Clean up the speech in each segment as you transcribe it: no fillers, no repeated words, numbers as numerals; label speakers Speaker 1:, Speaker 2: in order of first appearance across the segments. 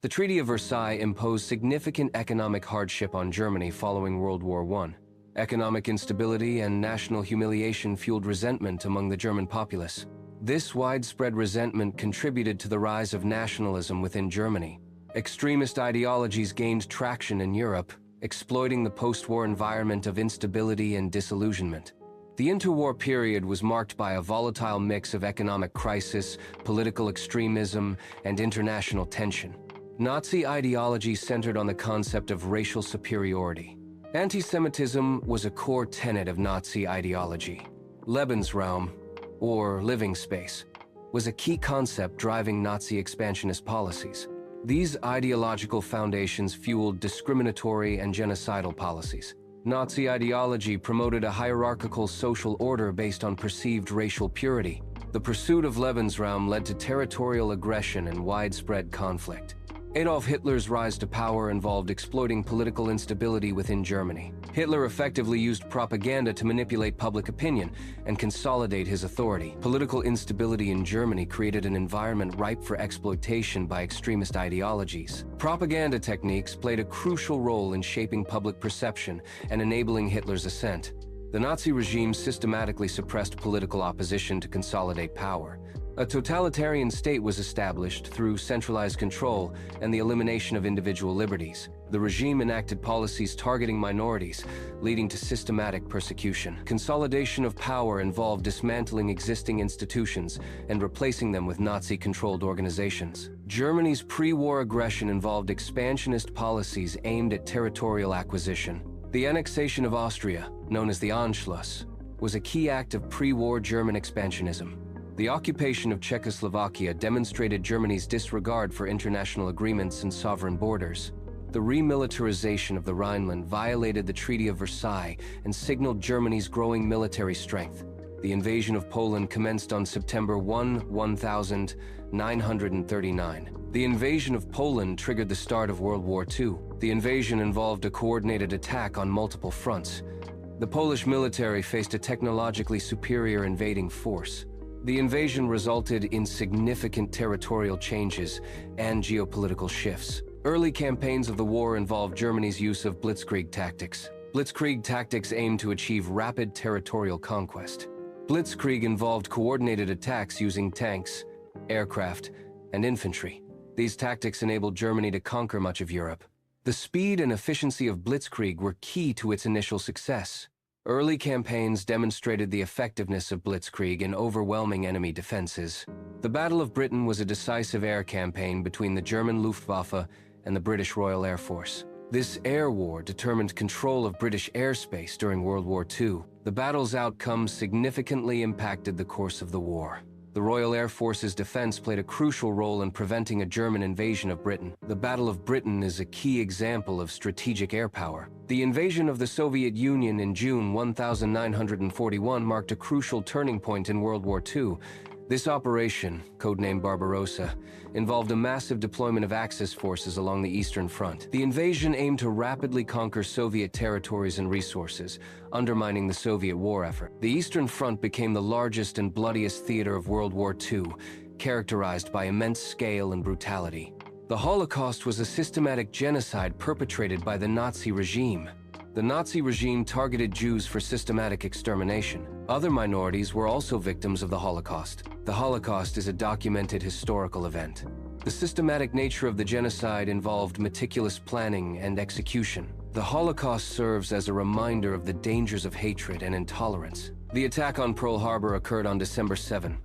Speaker 1: The Treaty of Versailles imposed significant economic hardship on Germany following World War I. Economic instability and national humiliation fueled resentment among the German populace. This widespread resentment contributed to the rise of nationalism within Germany. Extremist ideologies gained traction in Europe, exploiting the post-war environment of instability and disillusionment. The interwar period was marked by a volatile mix of economic crisis, political extremism, and international tension. Nazi ideology centered on the concept of racial superiority. Anti-Semitism was a core tenet of Nazi ideology. Lebensraum, or living space, was a key concept driving Nazi expansionist policies. These ideological foundations fueled discriminatory and genocidal policies. Nazi ideology promoted a hierarchical social order based on perceived racial purity. The pursuit of Lebensraum led to territorial aggression and widespread conflict. Adolf Hitler's rise to power involved exploiting political instability within Germany. Hitler effectively used propaganda to manipulate public opinion and consolidate his authority. Political instability in Germany created an environment ripe for exploitation by extremist ideologies. Propaganda techniques played a crucial role in shaping public perception and enabling Hitler's ascent. The Nazi regime systematically suppressed political opposition to consolidate power. A totalitarian state was established through centralized control and the elimination of individual liberties. The regime enacted policies targeting minorities, leading to systematic persecution. Consolidation of power involved dismantling existing institutions and replacing them with Nazi-controlled organizations. Germany's pre-war aggression involved expansionist policies aimed at territorial acquisition. The annexation of Austria, known as the Anschluss, was a key act of pre-war German expansionism. The occupation of Czechoslovakia demonstrated Germany's disregard for international agreements and sovereign borders. The remilitarization of the Rhineland violated the Treaty of Versailles and signaled Germany's growing military strength. The invasion of Poland commenced on September 1, 1939. The invasion of Poland triggered the start of World War II. The invasion involved a coordinated attack on multiple fronts. The Polish military faced a technologically superior invading force. The invasion resulted in significant territorial changes and geopolitical shifts. Early campaigns of the war involved Germany's use of blitzkrieg tactics. Blitzkrieg tactics aimed to achieve rapid territorial conquest. Blitzkrieg involved coordinated attacks using tanks, aircraft, and infantry. These tactics enabled Germany to conquer much of Europe. The speed and efficiency of blitzkrieg were key to its initial success. Early campaigns demonstrated the effectiveness of blitzkrieg in overwhelming enemy defenses. The Battle of Britain was a decisive air campaign between the German Luftwaffe and the British Royal Air Force. This air war determined control of British airspace during World War II. The battle's outcome significantly impacted the course of the war. The Royal Air Force's defense played a crucial role in preventing a German invasion of Britain. The Battle of Britain is a key example of strategic air power. The invasion of the Soviet Union in June 1941 marked a crucial turning point in World War II. This operation, codenamed Barbarossa, involved a massive deployment of Axis forces along the Eastern Front. The invasion aimed to rapidly conquer Soviet territories and resources, undermining the Soviet war effort. The Eastern Front became the largest and bloodiest theater of World War II, characterized by immense scale and brutality. The Holocaust was a systematic genocide perpetrated by the Nazi regime. The Nazi regime targeted Jews for systematic extermination. Other minorities were also victims of the Holocaust. The Holocaust is a documented historical event. The systematic nature of the genocide involved meticulous planning and execution. The Holocaust serves as a reminder of the dangers of hatred and intolerance. The attack on Pearl Harbor occurred on December 7,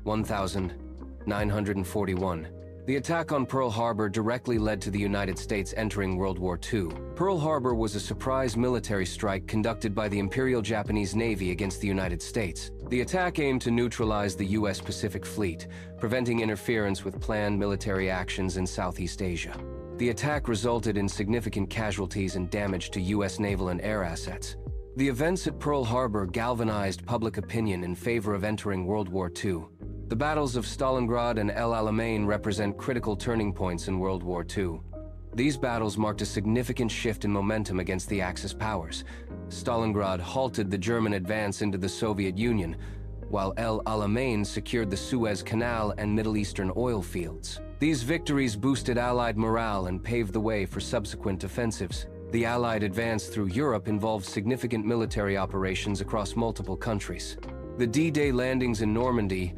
Speaker 1: 1941. The attack on Pearl Harbor directly led to the United States entering World War II. Pearl Harbor was a surprise military strike conducted by the Imperial Japanese Navy against the United States. The attack aimed to neutralize the U.S. Pacific Fleet, preventing interference with planned military actions in Southeast Asia. The attack resulted in significant casualties and damage to U.S. naval and air assets. The events at Pearl Harbor galvanized public opinion in favor of entering World War II. The battles of Stalingrad and El Alamein represent critical turning points in World War II. These battles marked a significant shift in momentum against the Axis powers. Stalingrad halted the German advance into the Soviet Union, while El Alamein secured the Suez Canal and Middle Eastern oil fields. These victories boosted Allied morale and paved the way for subsequent offensives. The Allied advance through Europe involved significant military operations across multiple countries. The D-Day landings in Normandy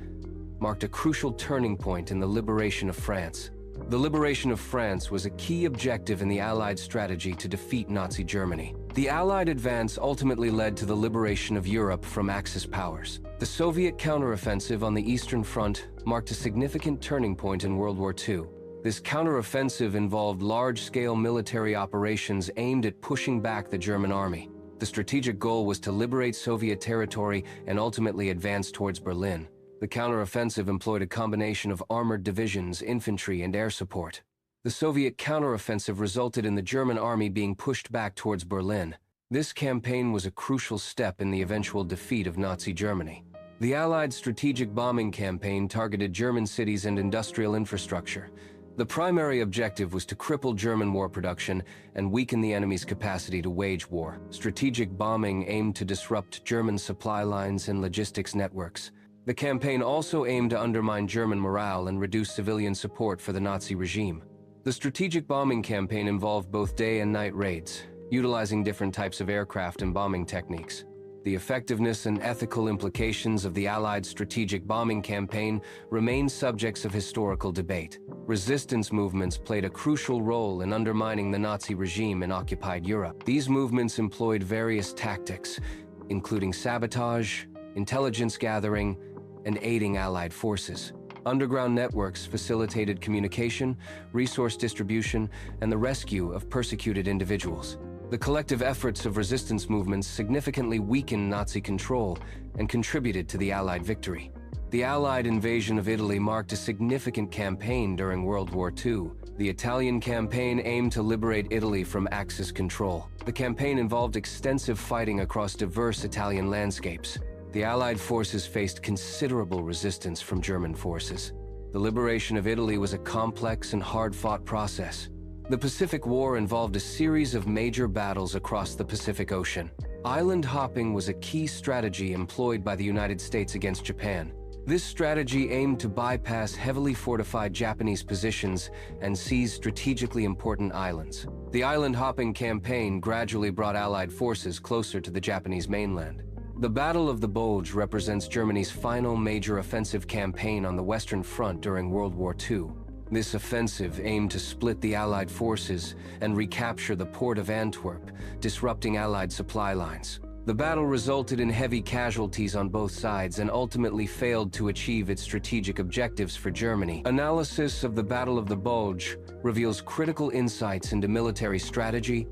Speaker 1: marked a crucial turning point in the liberation of France. The liberation of France was a key objective in the Allied strategy to defeat Nazi Germany. The Allied advance ultimately led to the liberation of Europe from Axis powers. The Soviet counteroffensive on the Eastern Front marked a significant turning point in World War II. This counteroffensive involved large-scale military operations aimed at pushing back the German army. The strategic goal was to liberate Soviet territory and ultimately advance towards Berlin. The counteroffensive employed a combination of armored divisions, infantry, and air support. The Soviet counteroffensive resulted in the German army being pushed back towards Berlin. This campaign was a crucial step in the eventual defeat of Nazi Germany. The Allied strategic bombing campaign targeted German cities and industrial infrastructure. The primary objective was to cripple German war production and weaken the enemy's capacity to wage war. Strategic bombing aimed to disrupt German supply lines and logistics networks. The campaign also aimed to undermine German morale and reduce civilian support for the Nazi regime. The strategic bombing campaign involved both day and night raids, utilizing different types of aircraft and bombing techniques. The effectiveness and ethical implications of the Allied strategic bombing campaign remain subjects of historical debate. Resistance movements played a crucial role in undermining the Nazi regime in occupied Europe. These movements employed various tactics, including sabotage, intelligence gathering, and aiding Allied forces. Underground networks facilitated communication, resource distribution, and the rescue of persecuted individuals. The collective efforts of resistance movements significantly weakened Nazi control and contributed to the Allied victory. The Allied invasion of Italy marked a significant campaign during World War II. The Italian campaign aimed to liberate Italy from Axis control. The campaign involved extensive fighting across diverse Italian landscapes. The Allied forces faced considerable resistance from German forces. The liberation of Italy was a complex and hard-fought process. The Pacific War involved a series of major battles across the Pacific Ocean. Island hopping was a key strategy employed by the United States against Japan. This strategy aimed to bypass heavily fortified Japanese positions and seize strategically important islands. The island hopping campaign gradually brought Allied forces closer to the Japanese mainland. The Battle of the Bulge represents Germany's final major offensive campaign on the Western Front during World War II. This offensive aimed to split the Allied forces and recapture the port of Antwerp, disrupting Allied supply lines. The battle resulted in heavy casualties on both sides and ultimately failed to achieve its strategic objectives for Germany. Analysis of the Battle of the Bulge reveals critical insights into military strategy,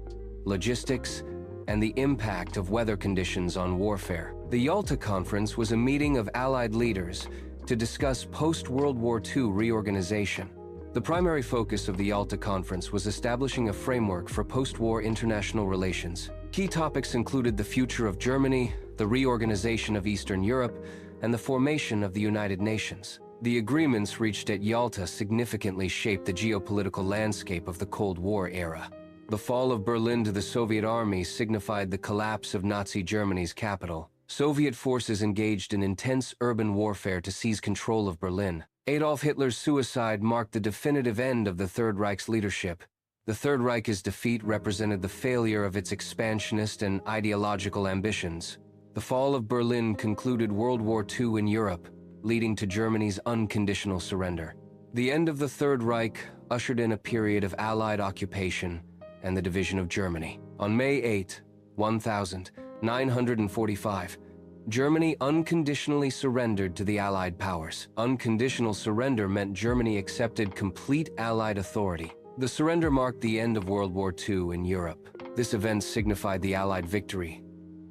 Speaker 1: logistics, and the impact of weather conditions on warfare. The Yalta Conference was a meeting of Allied leaders to discuss post-World War II reorganization. The primary focus of the Yalta Conference was establishing a framework for post-war international relations. Key topics included the future of Germany, the reorganization of Eastern Europe, and the formation of the United Nations. The agreements reached at Yalta significantly shaped the geopolitical landscape of the Cold War era. The fall of Berlin to the Soviet army signified the collapse of Nazi Germany's capital. Soviet forces engaged in intense urban warfare to seize control of Berlin. Adolf Hitler's suicide marked the definitive end of the Third Reich's leadership. The Third Reich's defeat represented the failure of its expansionist and ideological ambitions. The fall of Berlin concluded World War II in Europe, leading to Germany's unconditional surrender. The end of the Third Reich ushered in a period of Allied occupation and the division of Germany. On May 8, 1945, Germany unconditionally surrendered to the Allied powers. Unconditional surrender meant Germany accepted complete Allied authority. The surrender marked the end of World War II in Europe. This event signified the Allied victory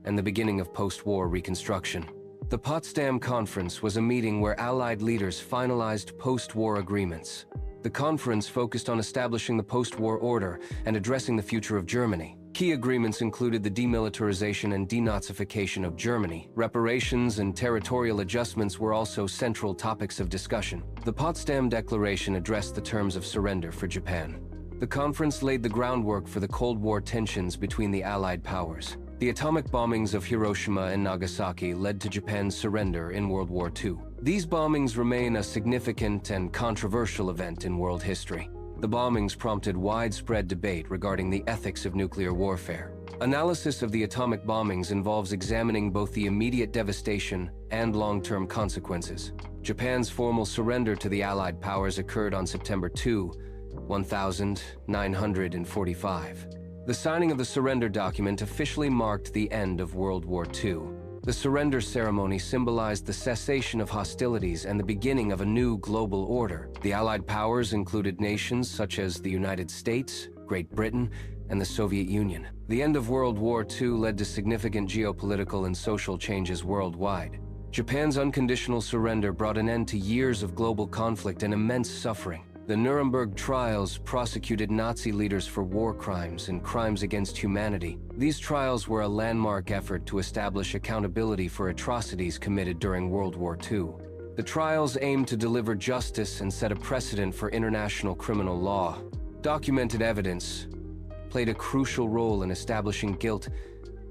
Speaker 1: and the beginning of post-war reconstruction. The Potsdam Conference was a meeting where Allied leaders finalized post-war agreements. The conference focused on establishing the post-war order and addressing the future of Germany. Key agreements included the demilitarization and denazification of Germany. Reparations and territorial adjustments were also central topics of discussion. The Potsdam Declaration addressed the terms of surrender for Japan. The conference laid the groundwork for the Cold War tensions between the Allied powers. The atomic bombings of Hiroshima and Nagasaki led to Japan's surrender in World War II. These bombings remain a significant and controversial event in world history. The bombings prompted widespread debate regarding the ethics of nuclear warfare. Analysis of the atomic bombings involves examining both the immediate devastation and long-term consequences. Japan's formal surrender to the Allied powers occurred on September 2, 1945. The signing of the surrender document officially marked the end of World War II. The surrender ceremony symbolized the cessation of hostilities and the beginning of a new global order. The Allied powers included nations such as the United States, Great Britain, and the Soviet Union. The end of World War II led to significant geopolitical and social changes worldwide. Japan's unconditional surrender brought an end to years of global conflict and immense suffering. The Nuremberg trials prosecuted Nazi leaders for war crimes and crimes against humanity. These trials were a landmark effort to establish accountability for atrocities committed during World War II. The trials aimed to deliver justice and set a precedent for international criminal law. Documented evidence played a crucial role in establishing guilt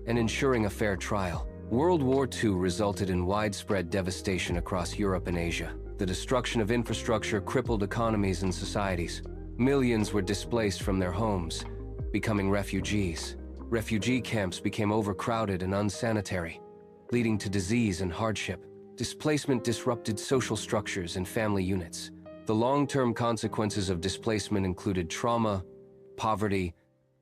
Speaker 1: and ensuring a fair trial. World War II resulted in widespread devastation across Europe and Asia. The destruction of infrastructure crippled economies and societies. Millions were displaced from their homes, becoming refugees. Refugee camps became overcrowded and unsanitary, leading to disease and hardship. Displacement disrupted social structures and family units. The long-term consequences of displacement included trauma, poverty,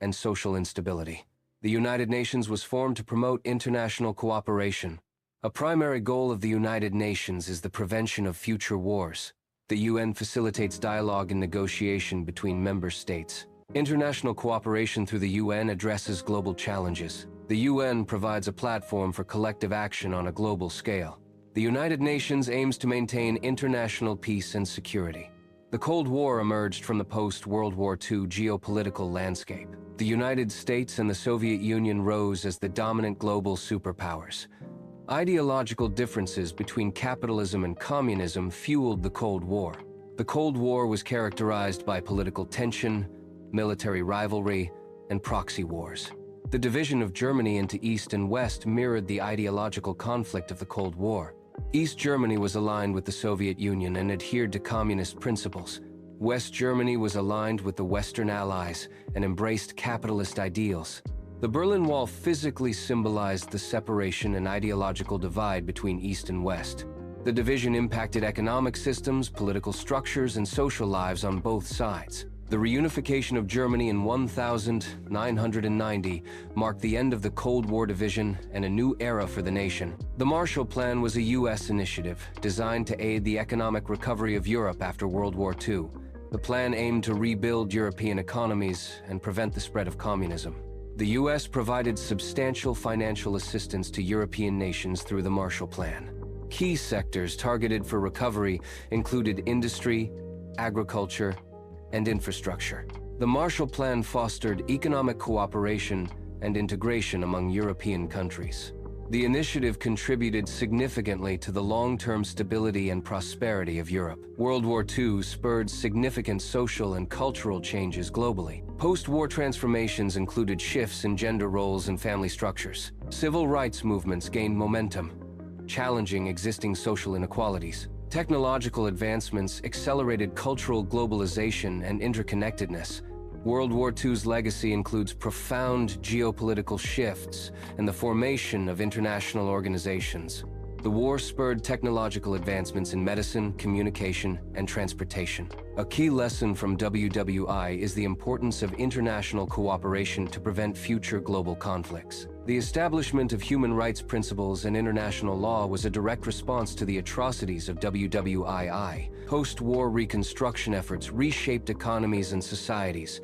Speaker 1: and social instability. The United Nations was formed to promote international cooperation. A primary goal of the United Nations is the prevention of future wars. The UN facilitates dialogue and negotiation between member states. International cooperation through the UN addresses global challenges. The UN provides a platform for collective action on a global scale. The United Nations aims to maintain international peace and security. The Cold War emerged from the post-World War II geopolitical landscape. The United States and the Soviet Union rose as the dominant global superpowers. Ideological differences between capitalism and communism fueled the Cold War. The Cold War was characterized by political tension, military rivalry, and proxy wars. The division of Germany into East and West mirrored the ideological conflict of the Cold War. East Germany was aligned with the Soviet Union and adhered to communist principles. West Germany was aligned with the Western Allies and embraced capitalist ideals. The Berlin Wall physically symbolized the separation and ideological divide between East and West. The division impacted economic systems, political structures, and social lives on both sides. The reunification of Germany in 1990 marked the end of the Cold War division and a new era for the nation. The Marshall Plan was a U.S. initiative designed to aid the economic recovery of Europe after World War II. The plan aimed to rebuild European economies and prevent the spread of communism. The U.S. provided substantial financial assistance to European nations through the Marshall Plan. Key sectors targeted for recovery included industry, agriculture, and infrastructure. The Marshall Plan fostered economic cooperation and integration among European countries. The initiative contributed significantly to the long-term stability and prosperity of Europe. World War II spurred significant social and cultural changes globally. Post-war transformations included shifts in gender roles and family structures. Civil rights movements gained momentum, challenging existing social inequalities. Technological advancements accelerated cultural globalization and interconnectedness. World War II's legacy includes profound geopolitical shifts and the formation of international organizations. The war spurred technological advancements in medicine, communication, and transportation. A key lesson from WWI is the importance of international cooperation to prevent future global conflicts. The establishment of human rights principles and international law was a direct response to the atrocities of WWII. Post-war reconstruction efforts reshaped economies and societies,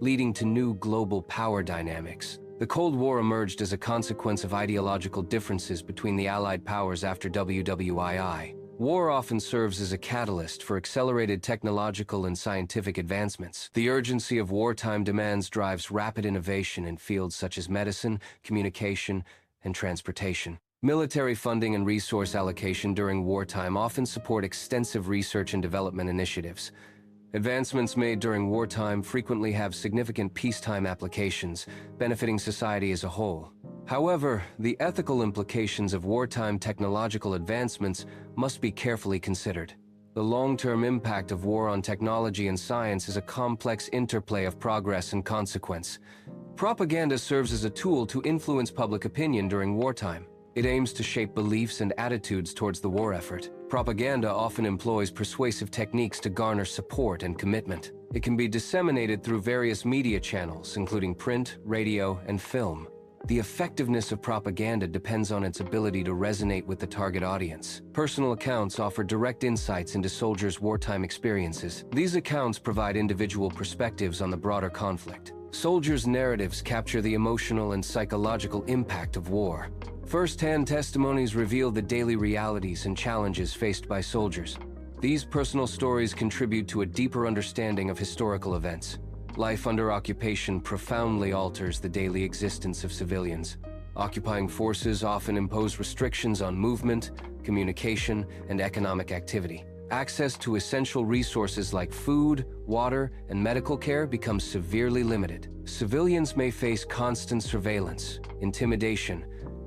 Speaker 1: leading to new global power dynamics. The Cold War emerged as a consequence of ideological differences between the Allied powers after WWII. War often serves as a catalyst for accelerated technological and scientific advancements. The urgency of wartime demands drives rapid innovation in fields such as medicine, communication, and transportation. Military funding and resource allocation during wartime often support extensive research and development initiatives. Advancements made during wartime frequently have significant peacetime applications, benefiting society as a whole. However, the ethical implications of wartime technological advancements must be carefully considered. The long-term impact of war on technology and science is a complex interplay of progress and consequence. Propaganda serves as a tool to influence public opinion during wartime. It aims to shape beliefs and attitudes towards the war effort. Propaganda often employs persuasive techniques to garner support and commitment. It can be disseminated through various media channels, including print, radio, and film. The effectiveness of propaganda depends on its ability to resonate with the target audience. Personal accounts offer direct insights into soldiers' wartime experiences. These accounts provide individual perspectives on the broader conflict. Soldiers' narratives capture the emotional and psychological impact of war. First-hand testimonies reveal the daily realities and challenges faced by soldiers. These personal stories contribute to a deeper understanding of historical events. Life under occupation profoundly alters the daily existence of civilians. Occupying forces often impose restrictions on movement, communication, and economic activity. Access to essential resources like food, water, and medical care becomes severely limited. Civilians may face constant surveillance, intimidation,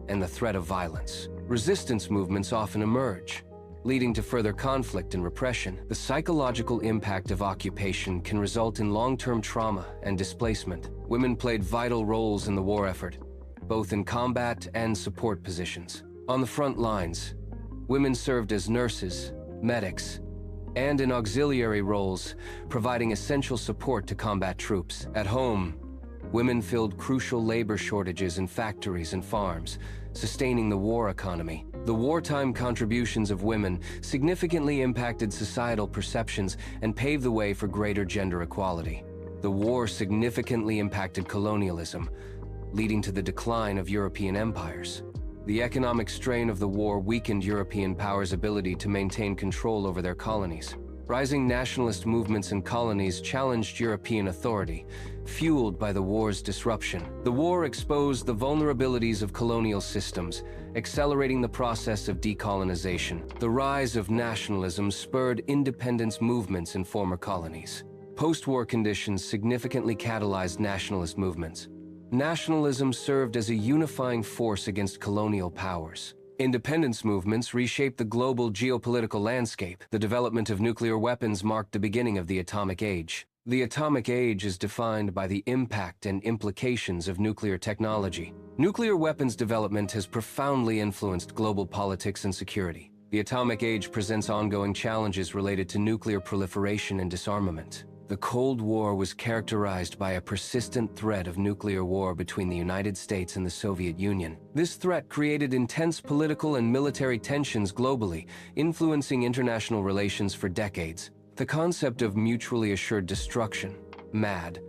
Speaker 1: and the threat of violence. Resistance movements often emerge, leading to further conflict and repression. The psychological impact of occupation can result in long-term trauma and displacement. Women played vital roles in the war effort, both in combat and support positions. On the front lines, women served as nurses, medics, and in auxiliary roles, providing essential support to combat troops. At home, women filled crucial labor shortages in factories and farms, sustaining the war economy. The wartime contributions of women significantly impacted societal perceptions and paved the way for greater gender equality. The war significantly impacted colonialism, leading to the decline of European empires. The economic strain of the war weakened European powers' ability to maintain control over their colonies. Rising nationalist movements in colonies challenged European authority, fueled by the war's disruption. The war exposed the vulnerabilities of colonial systems, accelerating the process of decolonization. The rise of nationalism spurred independence movements in former colonies. Post-war conditions significantly catalyzed nationalist movements. Nationalism served as a unifying force against colonial powers. Independence movements reshaped the global geopolitical landscape. The development of nuclear weapons marked the beginning of the atomic age. The atomic age is defined by the impact and implications of nuclear technology. Nuclear weapons development has profoundly influenced global politics and security. The atomic age presents ongoing challenges related to nuclear proliferation and disarmament. The Cold War was characterized by a persistent threat of nuclear war between the United States and the Soviet Union. This threat created intense political and military tensions globally, influencing international relations for decades. The concept of mutually assured destruction, MAD,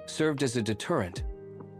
Speaker 1: served as a deterrent,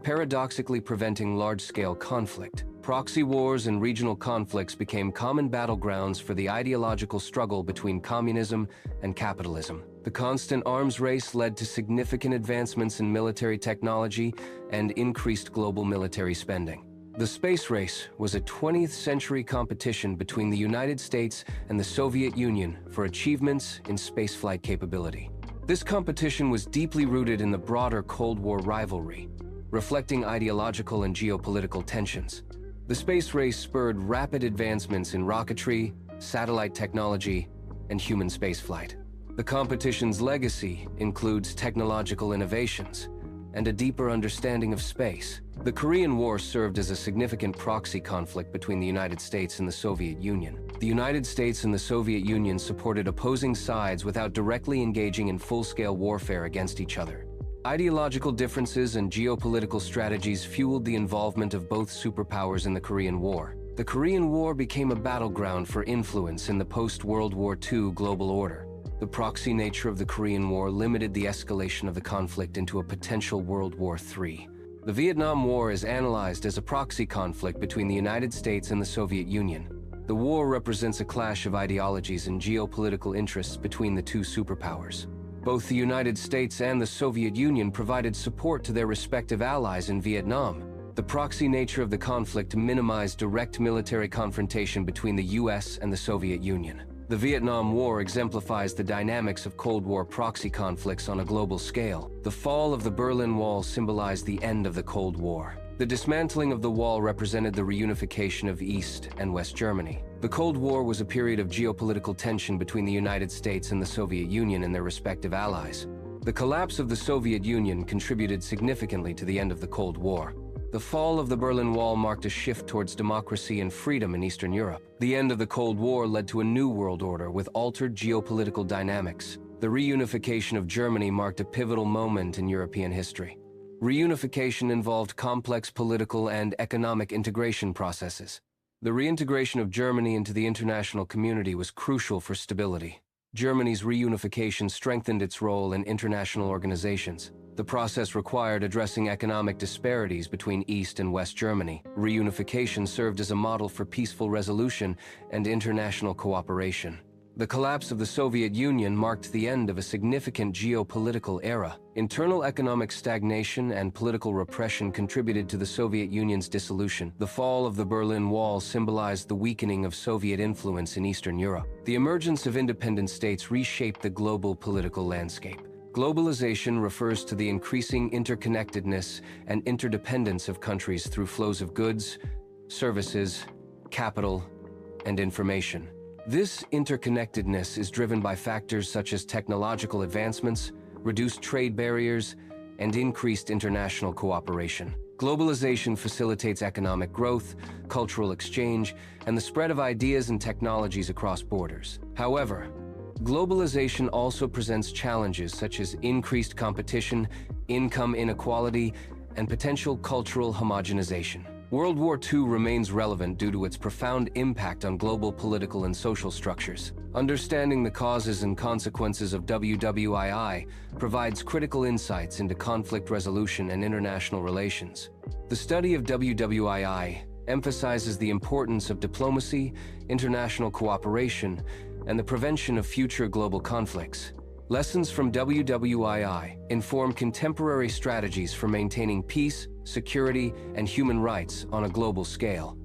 Speaker 1: paradoxically preventing large-scale conflict. Proxy wars and regional conflicts became common battlegrounds for the ideological struggle between communism and capitalism. The constant arms race led to significant advancements in military technology and increased global military spending. The space race was a 20th century competition between the United States and the Soviet Union for achievements in spaceflight capability. This competition was deeply rooted in the broader Cold War rivalry, reflecting ideological and geopolitical tensions. The space race spurred rapid advancements in rocketry, satellite technology, and human spaceflight. The competition's legacy includes technological innovations and a deeper understanding of space. The Korean War served as a significant proxy conflict between the United States and the Soviet Union. The United States and the Soviet Union supported opposing sides without directly engaging in full-scale warfare against each other. Ideological differences and geopolitical strategies fueled the involvement of both superpowers in the Korean War. The Korean War became a battleground for influence in the post-World War II global order. The proxy nature of the Korean War limited the escalation of the conflict into a potential World War III. The Vietnam War is analyzed as a proxy conflict between the United States and the Soviet Union. The war represents a clash of ideologies and geopolitical interests between the two superpowers. Both the United States and the Soviet Union provided support to their respective allies in Vietnam. The proxy nature of the conflict minimized direct military confrontation between the US and the Soviet Union. The Vietnam War exemplifies the dynamics of Cold War proxy conflicts on a global scale. The fall of the Berlin Wall symbolized the end of the Cold War. The dismantling of the wall represented the reunification of East and West Germany. The Cold War was a period of geopolitical tension between the United States and the Soviet Union and their respective allies. The collapse of the Soviet Union contributed significantly to the end of the Cold War. The fall of the Berlin Wall marked a shift towards democracy and freedom in Eastern Europe. The end of the Cold War led to a new world order with altered geopolitical dynamics. The reunification of Germany marked a pivotal moment in European history. Reunification involved complex political and economic integration processes. The reintegration of Germany into the international community was crucial for stability. Germany's reunification strengthened its role in international organizations. The process required addressing economic disparities between East and West Germany. Reunification served as a model for peaceful resolution and international cooperation. The collapse of the Soviet Union marked the end of a significant geopolitical era. Internal economic stagnation and political repression contributed to the Soviet Union's dissolution. The fall of the Berlin Wall symbolized the weakening of Soviet influence in Eastern Europe. The emergence of independent states reshaped the global political landscape. Globalization refers to the increasing interconnectedness and interdependence of countries through flows of goods, services, capital, and information. This interconnectedness is driven by factors such as technological advancements, reduced trade barriers, and increased international cooperation. Globalization facilitates economic growth, cultural exchange, and the spread of ideas and technologies across borders. However, globalization also presents challenges such as increased competition, income inequality, and potential cultural homogenization. World War II remains relevant due to its profound impact on global political and social structures. Understanding the causes and consequences of WWII provides critical insights into conflict resolution and international relations. The study of WWII emphasizes the importance of diplomacy, international cooperation, and the prevention of future global conflicts. Lessons from WWII inform contemporary strategies for maintaining peace, security, and human rights on a global scale.